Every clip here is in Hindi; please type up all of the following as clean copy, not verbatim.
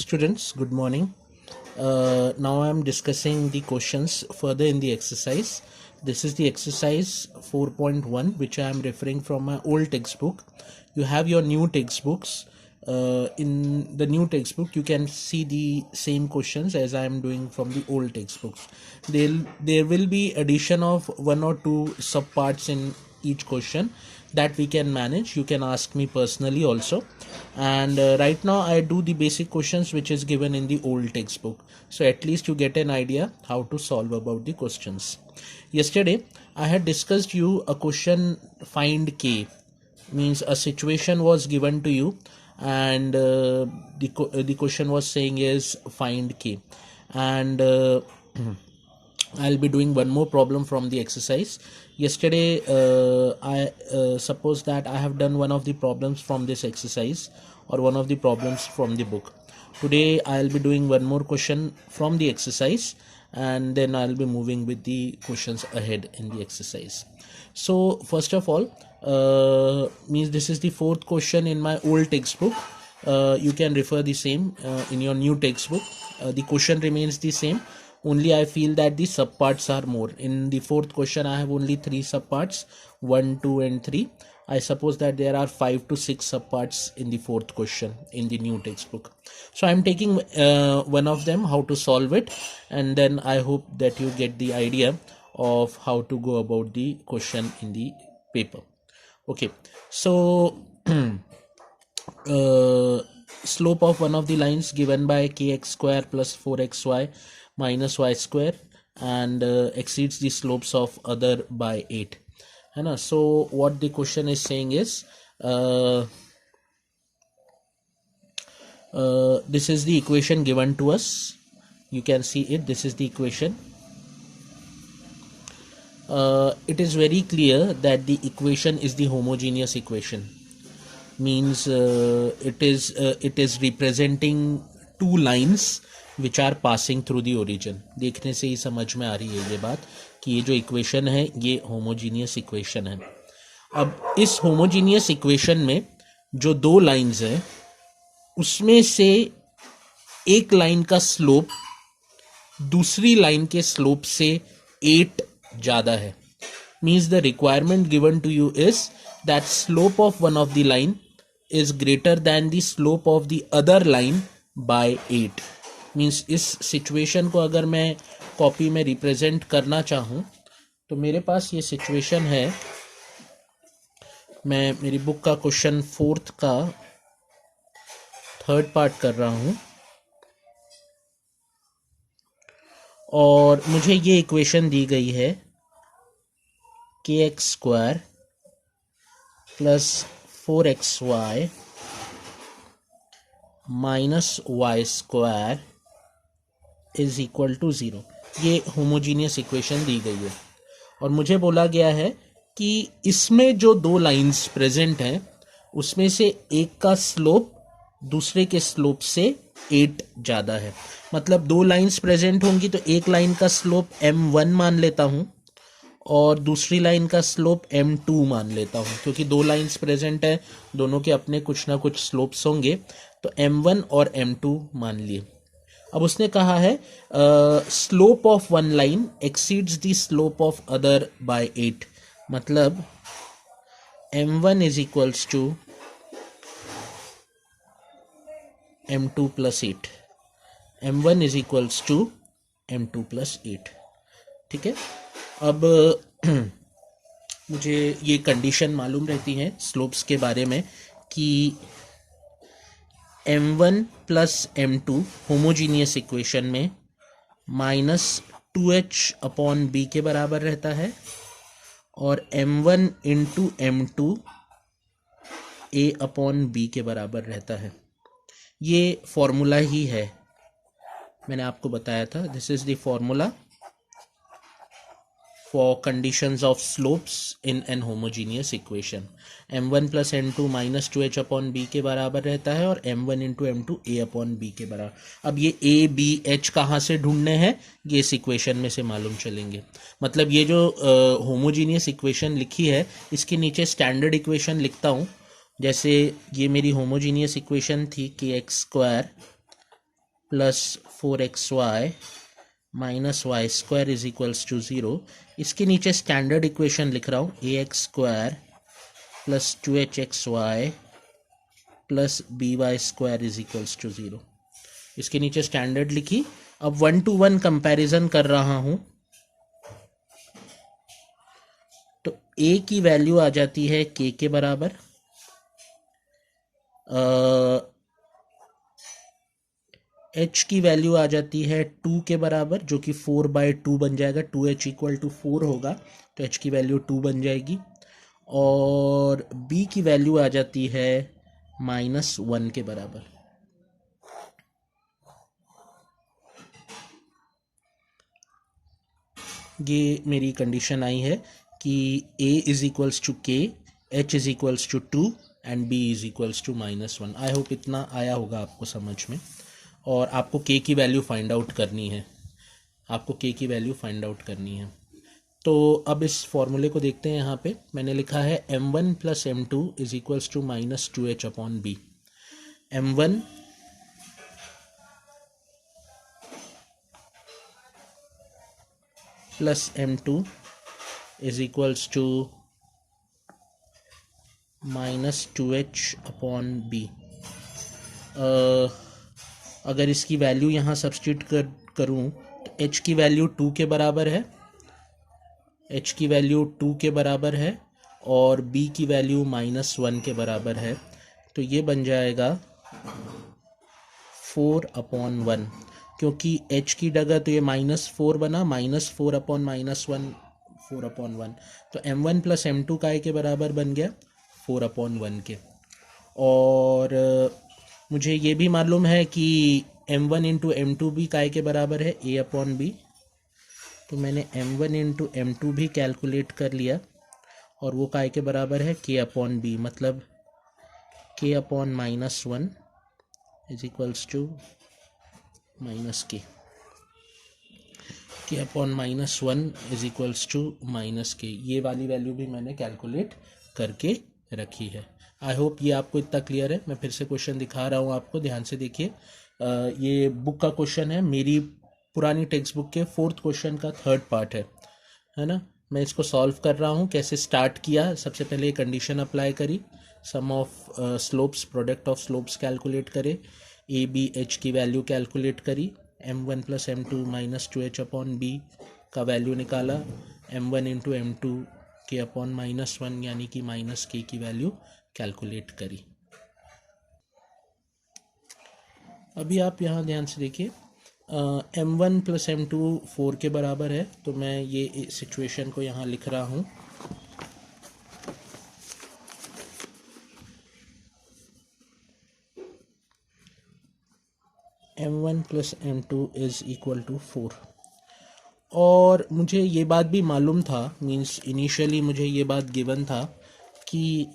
Students, good morning. Now I am discussing the questions further in the exercise. This is the exercise 4.1, which I am referring from my old textbook. You have your new textbooks. In the new textbook, you can see the same questions as I am doing from the old textbooks. There will be addition of one or two subparts in each question that we can manage. You can ask me personally also, and right now I do the basic questions which is given in the old textbook, so at least you get an idea how to solve about the questions. Yesterday I had discussed you a question, find k, means a situation was given to you, and the question was saying is find k, and I'll be doing one more problem from the exercise. Yesterday, I suppose that I have done one of the problems from this exercise or one of the problems from the book. Today, I'll be doing one more question from the exercise, and then I'll be moving with the questions ahead in the exercise. So, first of all, means this is the fourth question in my old textbook. You can refer the same in your new textbook. The question remains the same. Only I feel that the subparts are more. In the fourth question, I have only 3 subparts, 1, 2 and 3. I suppose that there are 5 to 6 subparts in the fourth question in the new textbook. So I am taking one of them, how to solve it, and then I hope that you get the idea of how to go about the question in the paper. Okay, so slope of one of the lines given by kx square plus 4xy minus y square, and exceeds the slopes of other by 8. So what the question is saying is, this is the equation given to us. You can see it. This is the equation. It is very clear that the equation is the homogeneous equation. Means it is representing two lines which are passing through the origin. देखने से ही समझ में आ रही है ये बात कि ये जो इक्वेशन है ये होमोजीनियस इक्वेशन है. अब इस होमोजीनियस इक्वेशन में जो दो लाइंस है उसमें से एक लाइन का स्लोप दूसरी लाइन के स्लोप से 8 ज़्यादा है. Means the requirement given to you is that slope of one of the line is greater than the slope of the other line by 8. Means इस सिचुएशन को अगर मैं कॉपी में रिप्रेजेंट करना चाहूँ तो मेरे पास ये सिचुएशन है. मैं मेरी बुक का क्वेश्चन 4th का 3rd पार्ट कर रहा हूँ, और मुझे ये इक्वेशन दी गई है kx square plus 4xy minus y square is equal to 0. ये होमोजीनियस इक्वेशन दी गई है और मुझे बोला गया है कि इसमें जो दो लाइंस प्रेजेंट हैं उसमें से एक का स्लोप दूसरे के स्लोप से 8 ज़्यादा है. मतलब दो लाइंस प्रेजेंट होंगी तो एक लाइन का स्लोप m1 मान लेता हूँ और दूसरी लाइन का स्लोप m2 मान लेता हूँ, क्योंकि दो लाइंस प्रेजेंट है, दोनों के अपने कुछ ना कुछ स्लोप्स होंगे, तो m1 और m2 मान लिए. अब उसने कहा है slope of one line exceeds the slope of other by 8. मतलब m1 is equals to m2 plus 8. m1 is equals to m2 plus 8. ठीक है. अब मुझे ये कंडीशन मालूम रहती है स्लोप्स के बारे में कि m1 plus m2 homogeneous equation में माइनस 2h अपॉन b के बराबर रहता है, और m1 into m2 a upon b के बराबर रहता है. ये फॉर्मूला ही है, मैंने आपको बताया था. This is the formula for conditions of slopes in an homogeneous equation. m1 plus n2 minus 2h upon b के बराबर रहता है और m1 into m2 a upon b के बराबर. अब ये a b h कहाँ से ढूंढने हैं ये इस इक्वेशन में से मालूम चलेंगे. मतलब ये जो होमोजीनियस इक्वेशन लिखी है इसके नीचे स्टैंडर्ड इक्वेशन लिखता हूँ. जैसे ये मेरी होमोजीनियस इक्वेशन थी kx square plus 4xy minus y square is equals to 0। इसके नीचे स्टैंडर्ड इक्वेशन लिख रहा हूँ, ax² plus 2hxy plus by square is equals to 0। इसके नीचे स्टैंडर्ड लिखी। अब 1 to 1 कंपैरिजन कर रहा हूं, तो a की वैल्यू आ जाती है k के बराबर, h की वैल्यू आ जाती है 2 के बराबर, जो कि 4/2 बन जाएगा। 2h इक्वल टू 4 होगा तो h की वैल्यू 2 बन जाएगी। और b की वैल्यू आ जाती है -1 के बराबर। ये मेरी कंडीशन आई है कि a is equals to k, h is equals to 2 and b is equals to -1। I hope इतना आया होगा आपको समझ में। और आपको k की वैल्यू फाइंड आउट करनी है, आपको k की वैल्यू फाइंड आउट करनी है। तो अब इस फॉर्मूले को देखते हैं। यहाँ पे मैंने लिखा है m1 plus m2 is equals to -2h upon b। m1 plus m2 is equals to -2h upon b। अगर इसकी वैल्यू यहाँ सब्स्टिट्यूट करूँ तो h की वैल्यू 2 के बराबर है, h की वैल्यू 2 के बराबर है और b की वैल्यू -1 के बराबर है। तो ये बन जाएगा 4/1, क्योंकि h की जगह तो ये -4 बना, -4 अपॉन -1 4/1। तो m1 प्लस m2 काय के बराबर बन गया 4/1 के। और मुझे ये भी मालूम है कि m1 इंटू m2 भी काय के बराबर है a/b। तो मैंने m1 इंटू m2 भी कैलकुलेट कर लिया और वो काय के बराबर है k/b, मतलब k/-1 is equals to -k। k/-1 is equals to -k। ये वाली वैल्यू भी मैंने कैलकुलेट करके रखी है। आई होप ये आपको इतना क्लियर है। मैं फिर से क्वेश्चन दिखा रहा हूँ आपको, ध्यान से देखिए। ये बुक का क्वेश्चन है, मेरी पुरानी टेक्स्ट बुक के 4th क्वेश्चन का 3rd पार्ट है ना। मैं इसको सॉल्व कर रहा हूँ। कैसे स्टार्ट किया, सबसे पहले कंडीशन अप्लाई करी, sum of slopes, product of slopes calculate करे, ए बी एच की वैल्यू कैलकुलेट करी, m1 plus m2 -2h upon b का वैल्यू निकाला, m1 इंटू m2 k/-1 यानी कि -k की वैल्यू कैलकुलेट करी। अभी आप यहाँ ध्यान से देखिए, m1 प्लस m2 4 के बराबर है, तो मैं ये सिचुएशन को यहाँ लिख रहा हूँ। m1 plus m2 is equal to 4। और मुझे ये बात भी मालूम था, मीन्स इनिशियली मुझे ये बात गिवन था कि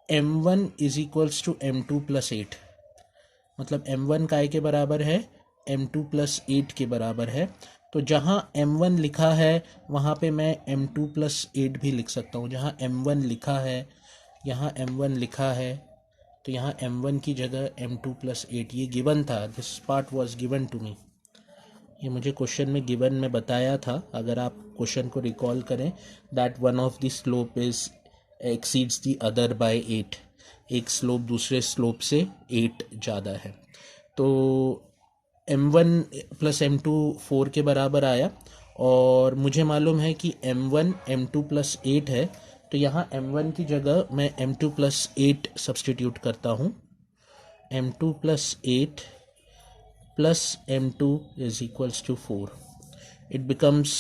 m1 is equals to m2 plus 8, मतलब m1 काय के बराबर है m2 प्लस 8 के बराबर है। तो जहाँ m1 लिखा है वहाँ पे मैं m2 प्लस 8 भी लिख सकता हूँ। जहाँ m1 लिखा है, यहाँ m1 लिखा है, तो यहाँ m1 की जगह m2 प्लस 8 ये गिवन था। This part was given to me, ये मुझे क्वेश्चन में गिवन में बताया था। अगर आप क्वेश्चन को रिकॉल करें, that one of the slope is exceeds the other by 8, एक स्लोप दूसरे स्लोप से 8 ज़्यादा है। तो m1 प्लस m2 4 के बराबर आया और मुझे मालूम है कि m1 m2 प्लस 8 है, तो यहाँ m1 की जगह मैं m2 प्लस 8 सब्सटीट्यूट करता हूँ। m2 plus 8 plus m2 is equals to 4. It becomes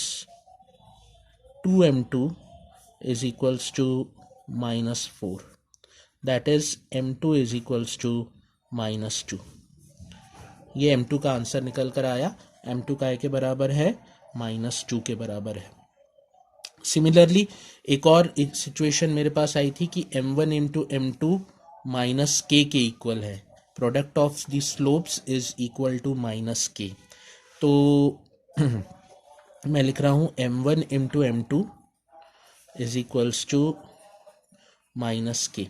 2m2 is equals to -4. That is m2 is equals to -2. ये m2 का आंसर निकल कर आया। m2 काय के बराबर है -2 के बराबर है। सिमिलरली एक और सिचुएशन मेरे पास आई थी कि m1 इंटू m2 -k के इक्वल है, product of the slopes is equal to -k। तो मैं लिख रहा हूँ m1 into m2 is equals to -k,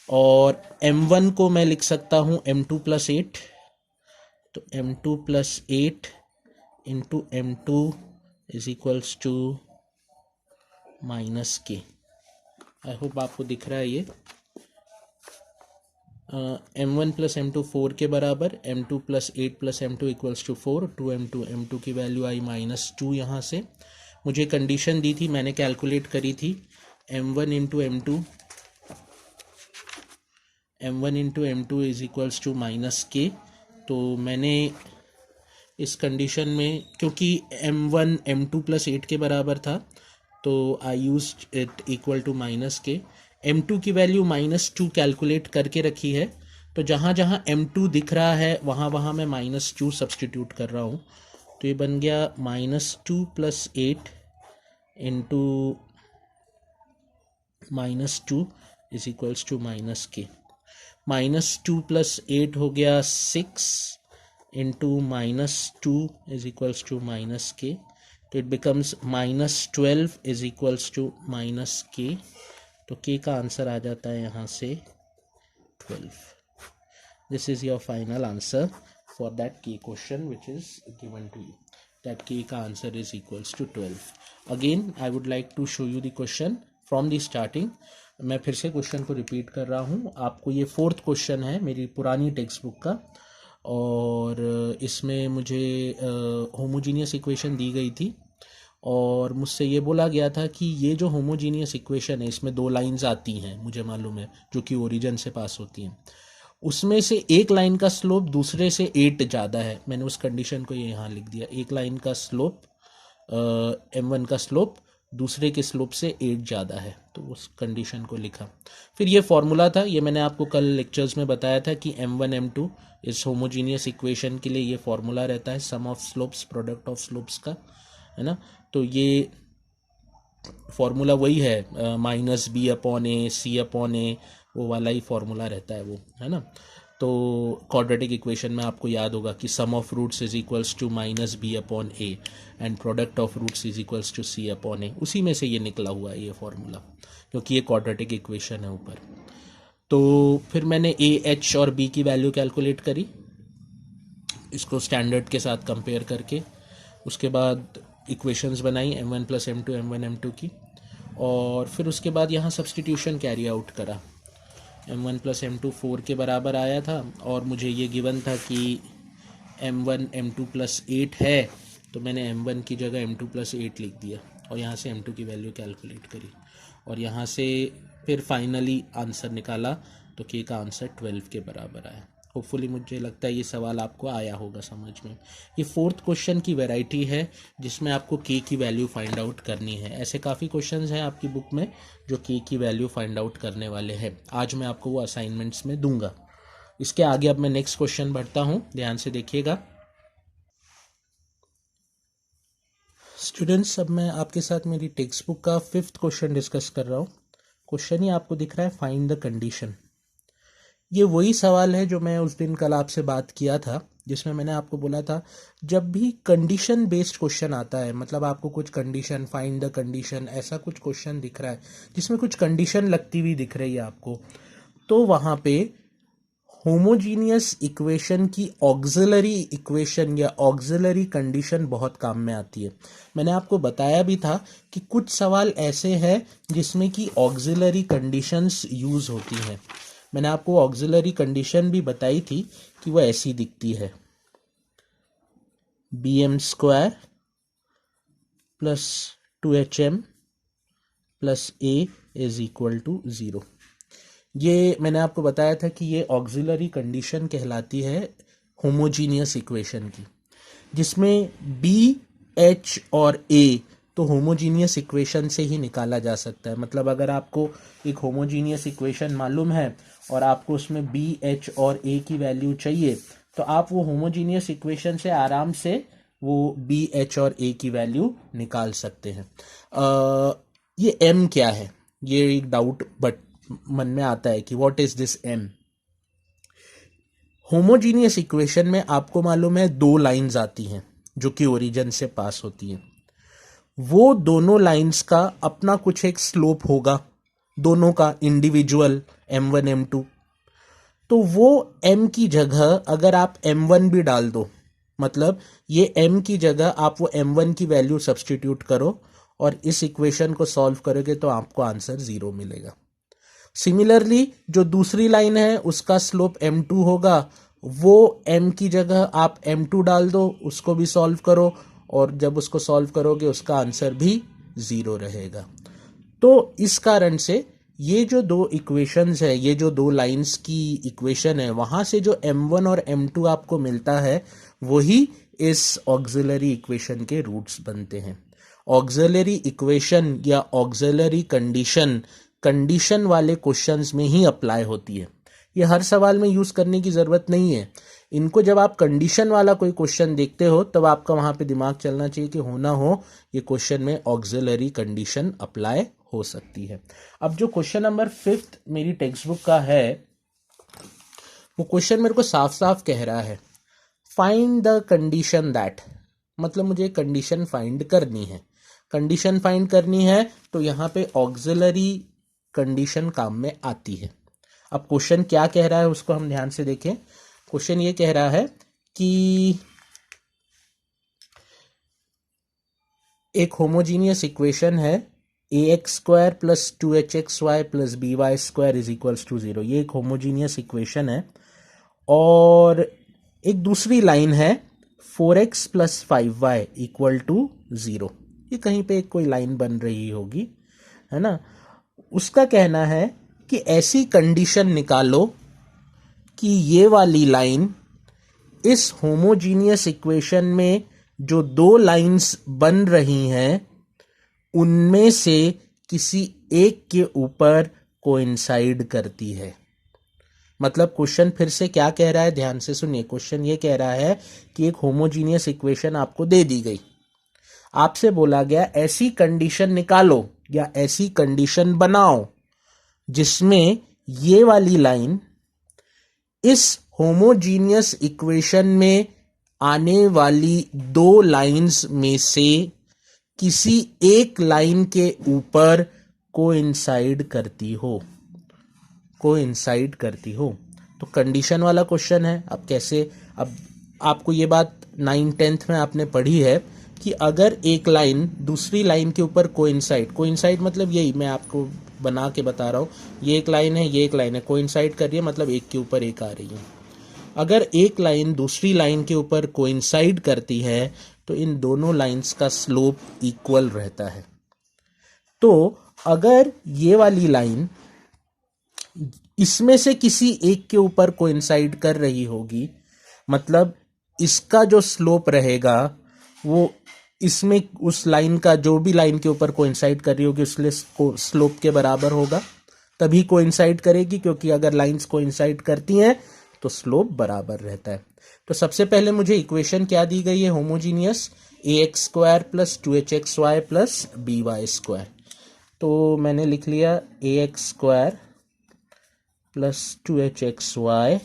और m1 को मैं लिख सकता हूँ m2 प्लस 8, तो m2 plus 8 into m2 is equals to minus के। आई होप आपको दिख रहा है ये। m1 प्लस m2 4 के बराबर, m2 plus 8 plus m2 equals to 4, 2m2, m2 की वैल्यू आई -2 यहाँ से। मुझे कंडीशन दी थी, मैंने कैलकुलेट करी थी, m1 into m2 is equals to -k। तो मैंने इस कंडीशन में, क्योंकि m1 m2 प्लस 8 के बराबर था, तो I use it equal to -k। m2 की वैल्यू -2 कैलकुलेट करके रखी है, तो जहाँ जहाँ m2 दिख रहा है वहाँ वहाँ मैं -2 सब्सटीट्यूट कर रहा हूँ। तो ये बन गया -2 plus 8 into -2 is equals to -k। -2 plus 8 हो गया 6 into -2 is equals to -k। तो it becomes -12 is equals to -k। तो k का आंसर आ जाता है यहाँ से 12। This is your final answer for that k question which is given to you, that k का answer is equals to 12। Again I would like to show you the question from the starting. मैं फिर से क्वेश्चन को रिपीट कर रहा हूँ आपको। ये 4th क्वेश्चन है मेरी पुरानी टेक्स्ट बुक का, और इसमें मुझे होमोजीनियस इक्वेशन दी गई थी, और मुझसे ये बोला गया था कि ये जो होमोजीनियस इक्वेशन है इसमें 2 लाइंस आती हैं, मुझे मालूम है, जो कि ओरिजिन से पास होती हैं। उसमें से एक लाइन का स्लोप दूसरे से 8 ज़्यादा है। मैंने उस कंडीशन को ये यहाँ लिख दिया, एक लाइन का स्लोप m1 का स्लोप दूसरे के स्लोप से 8 ज़्यादा है, तो उस कंडीशन को लिखा। फिर ये फॉर्मूला था, ये मैंने आपको कल लेक्चर्स में बताया था कि m1 m2 इस होमोजीनियस इक्वेशन के लिए ये फॉर्मूला रहता है sum of slopes product of slopes का, है ना। तो ये फॉर्मूला वही है, -b/a c/a, वो वाला ही फॉर्मूला रहता है वो, है ना। तो क्वाड्रेटिक इक्वेशन में आपको याद होगा कि sum of roots is equals to -b/a and product of roots is equals to c/a। उसी में से ये निकला हुआ है ये फॉर्मूला, क्योंकि ये क्वाड्रेटिक इक्वेशन है ऊपर। तो फिर मैंने a, h और b की वैल्यू कैलकुलेट करी, इसको स्टैंडर्ड के साथ कंपेयर करके। उसके बाद इक्वेशंस बनाई m1 plus m2 m1 m2 की, और फिर उसके बाद यहाँ सब्सटीट्यूशन कैरी आउट करा। m1 प्लस m2 4 के बराबर आया था, और मुझे ये गिवन था कि m1 m2 प्लस 8 है, तो मैंने m1 की जगह m2 प्लस 8 लिख दिया, और यहाँ से m2 की वैल्यू कैलकुलेट करी, और यहाँ से फिर फाइनली आंसर निकाला, तो k का आंसर 12 के बराबर आया। होपफुली मुझे लगता है ये सवाल आपको आया होगा समझ में। ये 4th क्वेश्चन की वैरायटी है जिसमें आपको k की वैल्यू फाइंड आउट करनी है। ऐसे काफ़ी क्वेश्चंस हैं आपकी बुक में जो k की वैल्यू फाइंड आउट करने वाले हैं। आज मैं आपको वो असाइनमेंट्स में दूंगा। इसके आगे अब मैं नेक्स्ट क्वेश्चन बढ़ता हूँ, ध्यान से देखिएगा स्टूडेंट्स। अब मैं आपके साथ मेरी टेक्स्ट बुक का 5th क्वेश्चन डिस्कस कर रहा हूँ। क्वेश्चन ही आपको दिख रहा है, फाइंड द कंडीशन। ये वही सवाल है जो मैं उस दिन कल आपसे बात किया था, जिसमें मैंने आपको बोला था जब भी कंडीशन बेस्ड क्वेश्चन आता है, मतलब आपको कुछ कंडीशन, फाइंड द कंडीशन, ऐसा कुछ क्वेश्चन दिख रहा है जिसमें कुछ कंडीशन लगती हुई दिख रही है आपको, तो वहाँ पे होमोजीनियस इक्वेशन की ऑक्सिलरी इक्वेशन या ऑक्सिलरी कंडीशन बहुत काम में आती है। मैंने आपको बताया भी था कि कुछ सवाल ऐसे हैं जिसमें कि ऑक्सिलरी कंडीशंस यूज़ होती हैं। मैंने आपको ऑक्सिलरी कंडीशन भी बताई थी कि वो ऐसी दिखती है, bm² plus 2hm plus a is equal to 0। ये मैंने आपको बताया था कि ये ऑक्सिलरी कंडीशन कहलाती है होमोजीनियस इक्वेशन की, जिसमें b, h और a तो होमोजीनियस इक्वेशन से ही निकाला जा सकता है। मतलब अगर आपको एक होमोजीनियस इक्वेशन मालूम है और आपको उसमें b, h और a की वैल्यू चाहिए, तो आप वो होमोजीनियस इक्वेशन से आराम से वो b, h और a की वैल्यू निकाल सकते हैं। ये m क्या है, ये एक डाउट बट मन में आता है कि what is this m। Homogeneous equation में आपको मालूम है 2 लाइंस आती हैं जो कि ओरिजिन से पास होती हैं। वो दोनों लाइंस का अपना कुछ एक स्लोप होगा, दोनों का इंडिविजुअल m1 m2। तो वो m की जगह अगर आप m1 भी डाल दो, मतलब ये m की जगह आप वो m1 की वैल्यू सब्स्टिट्यूट करो और इस इक्वेशन को सॉल्व करोगे तो आपको आंसर 0 मिलेगा। सिमिलरली जो दूसरी लाइन है उसका स्लोप m2 होगा, वो m की जगह आप m2 डाल दो, उसको भी सॉल्व करो और जब उसको सॉल्व करोगे उसका आंसर भी 0 रहेगा। तो इस कारण से ये जो दो इक्वेशंस है, ये जो दो लाइंस की इक्वेशन है, वहां से जो m1 और m2 आपको मिलता है वही इस ऑक्सिलरी इक्वेशन के रूट्स बनते हैं। ऑक्सिलरी इक्वेशन या ऑक्सिलरी कंडीशन कंडीशन वाले क्वेश्चंस में ही अप्लाई होती है। ये हर सवाल में यूज करने की जरूरत नहीं है। इनको जब आप कंडीशन वाला कोई क्वेश्चन देखते हो तब आपका वहां पे दिमाग चलना चाहिए कि हो ना हो ये क्वेश्चन में ऑक्सिलरी कंडीशन अप्लाई हो सकती है। अब जो क्वेश्चन नंबर 5 मेरी टेक्स्ट बुक का है वो क्वेश्चन मेरे को साफ साफ कह रहा है फाइंड द कंडीशन दैट, मतलब मुझे कंडीशन फाइंड करनी है। कंडीशन फाइंड करनी है तो यहाँ पे ऑक्सिलरी कंडीशन काम में आती है। अब क्वेश्चन क्या कह रहा है उसको हम ध्यान से देखें। क्वेश्चन ये कह रहा है कि एक होमोजीनियस इक्वेशन है ax² plus 2hxy plus by² is equals to 0। ये एक होमोजीनियस इक्वेशन है और एक दूसरी लाइन है 4x plus 5y equal to 0। ये कहीं पे एक कोई लाइन बन रही होगी, है ना। उसका कहना है कि ऐसी कंडीशन निकालो कि ये वाली लाइन इस होमोजीनियस इक्वेशन में जो दो लाइंस बन रही हैं उनमें से किसी एक के ऊपर कोइंसाइड करती है। मतलब क्वेश्चन फिर से क्या कह रहा है, ध्यान से सुनिए। क्वेश्चन ये कह रहा है कि एक होमोजीनियस इक्वेशन आपको दे दी गई, आपसे बोला गया ऐसी कंडीशन निकालो या ऐसी कंडीशन बनाओ जिसमें ये वाली लाइन इस होमोजीनियस इक्वेशन में आने वाली दो लाइंस में से किसी एक लाइन के ऊपर कोइंसाइड करती हो, कोइंसाइड करती हो। तो कंडीशन वाला क्वेश्चन है। अब कैसे, अब आपको ये बात 9th-10th में आपने पढ़ी है कि अगर एक लाइन दूसरी लाइन के ऊपर कोइंसाइड, कोइंसाइड मतलब यही मैं आपको बना के बता रहा हूँ, ये एक लाइन है, ये एक लाइन है, कोइंसाइड कर रही है मतलब एक के ऊपर एक आ रही है। अगर एक लाइन दूसरी लाइन के ऊपर कोइंसाइड करती है तो इन दोनों लाइंस का स्लोप इक्वल रहता है। तो अगर ये वाली लाइन इसमें से किसी एक के ऊपर कोइंसाइड कर रही होगी, मतलब इसका जो स्लोप रहेगा वो इसमें उस लाइन का, जो भी लाइन के ऊपर कोइंसाइड कर रही होगी उसके स्लोप के बराबर होगा, तभी कोइंसाइड करेगी, क्योंकि अगर लाइंस कोइंसाइड करती हैं तो स्लोप बराबर रहता है। तो सबसे पहले मुझे इक्वेशन क्या दी गई है, homogeneous ax² plus 2hxy plus by²। तो मैंने लिख लिया ax² plus 2hxy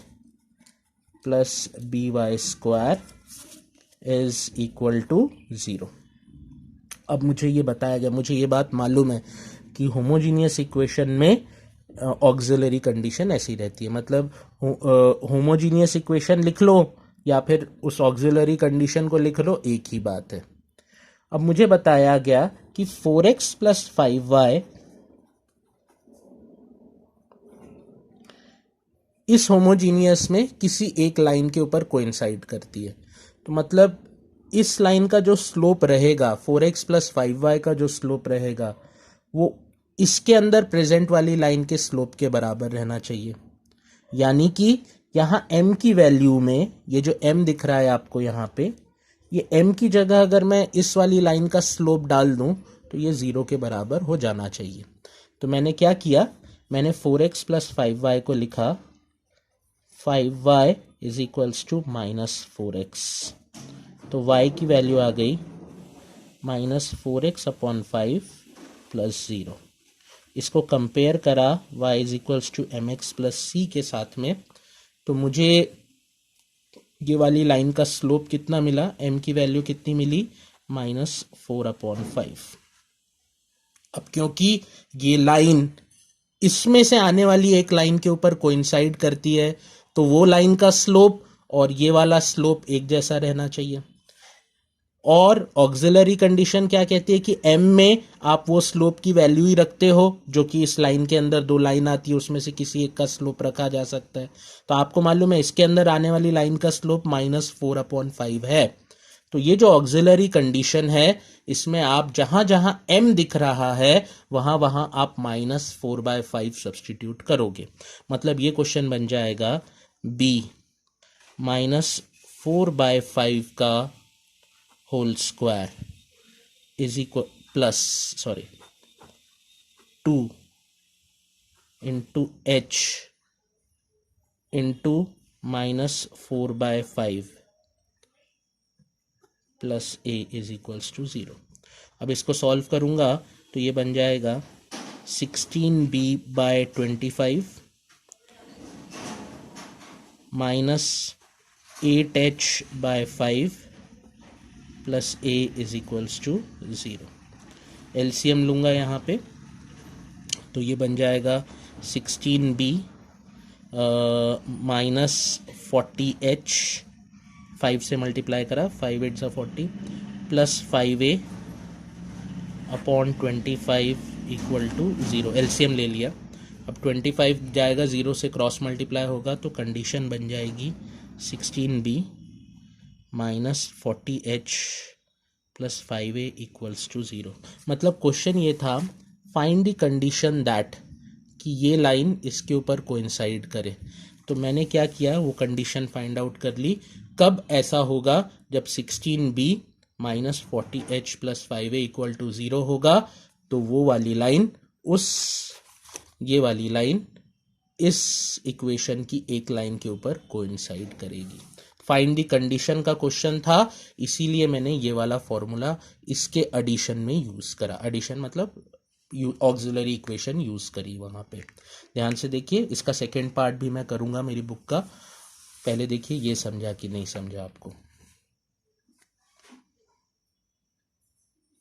plus by² is equal to 0। अब मुझे ये बताया गया, मुझे ये बात मालूम है कि होमोजीनियस इक्वेशन में ऑक्सिलरी कंडीशन ऐसी रहती है। मतलब होमोजीनियस इक्वेशन लिख लो या फिर उस ऑक्सिलरी कंडीशन को लिख लो, एक ही बात है। अब मुझे बताया गया कि 4x प्लस 5y इस होमोजीनियस में किसी एक लाइन के ऊपर कोइंसाइड करती है। तो मतलब इस लाइन का जो स्लोप रहेगा, 4x प्लस 5y का जो स्लोप रहेगा वो इसके अंदर प्रेजेंट वाली लाइन के स्लोप के बराबर रहना चाहिए। यानी कि यहाँ m की वैल्यू में ये जो m दिख रहा है आपको यहाँ पे, ये m की जगह अगर मैं इस वाली लाइन का स्लोप डाल दूं तो ये 0 के बराबर हो जाना चाहिए। तो मैंने क्या किया, मैंने 4x प्लस 5y को लिखा 5y is equals to -4x। तो y की वैल्यू आ गई -4x अपॉन 5 प्लस 0। इसको कंपेयर करा y is equals to mx plus c के साथ में, तो मुझे ये वाली लाइन का स्लोप कितना मिला, m की वैल्यू कितनी मिली, -4 अपॉन 5। अब क्योंकि ये लाइन इसमें से आने वाली एक लाइन के ऊपर कोइंसाइड करती है तो वो लाइन का स्लोप और ये वाला स्लोप एक जैसा रहना चाहिए। और ऑक्सिलरी कंडीशन क्या कहती है कि m में आप वो स्लोप की वैल्यू ही रखते हो जो कि इस लाइन के अंदर दो लाइन आती है उसमें से किसी एक का स्लोप रखा जा सकता है। तो आपको मालूम है इसके अंदर आने वाली लाइन का स्लोप -4/5 है। तो ये जो ऑक्सिलरी कंडीशन है इसमें आप जहां जहां m दिख रहा है वहां वहां आप -4/5 सब्सटीट्यूट करोगे। मतलब ये क्वेश्चन बन जाएगा b -4/5 का whole square is equal plus 2 into h into -4/5 plus a is equals to 0। अब इसको सॉल्व करूंगा तो ये बन जाएगा 16b/25 -8h/5 plus a is equals to 0। LCM लूँगा यहाँ पे तो ये बन जाएगा 16b -40h 5 से मल्टीप्लाई करा 5 8 40 plus 5a/25 equal to 0। LCM ले लिया। अब 25 जाएगा 0 से क्रॉस मल्टीप्लाई होगा तो कंडीशन बन जाएगी 16b -40h plus 5a equals to 0। मतलब क्वेश्चन ये था फाइंड द कंडीशन दैट कि ये लाइन इसके ऊपर कोइंसाइड करे। तो मैंने क्या किया वो कंडीशन फाइंड आउट कर ली। कब ऐसा होगा जब 16b -40h plus 5a equal to 0 होगा तो वो वाली लाइन ये वाली लाइन इस इक्वेशन की एक लाइन के ऊपर कोइंसाइड करेगी। फाइंड द कंडीशन का क्वेश्चन था इसीलिए मैंने ये वाला फॉर्मूला इसके एडिशन में यूज करा। एडिशन मतलब ऑक्सिलरी इक्वेशन यूज करी वहां पे। ध्यान से देखिए इसका सेकेंड पार्ट भी मैं करूंगा मेरी बुक का। पहले देखिए ये समझा कि नहीं समझा आपको।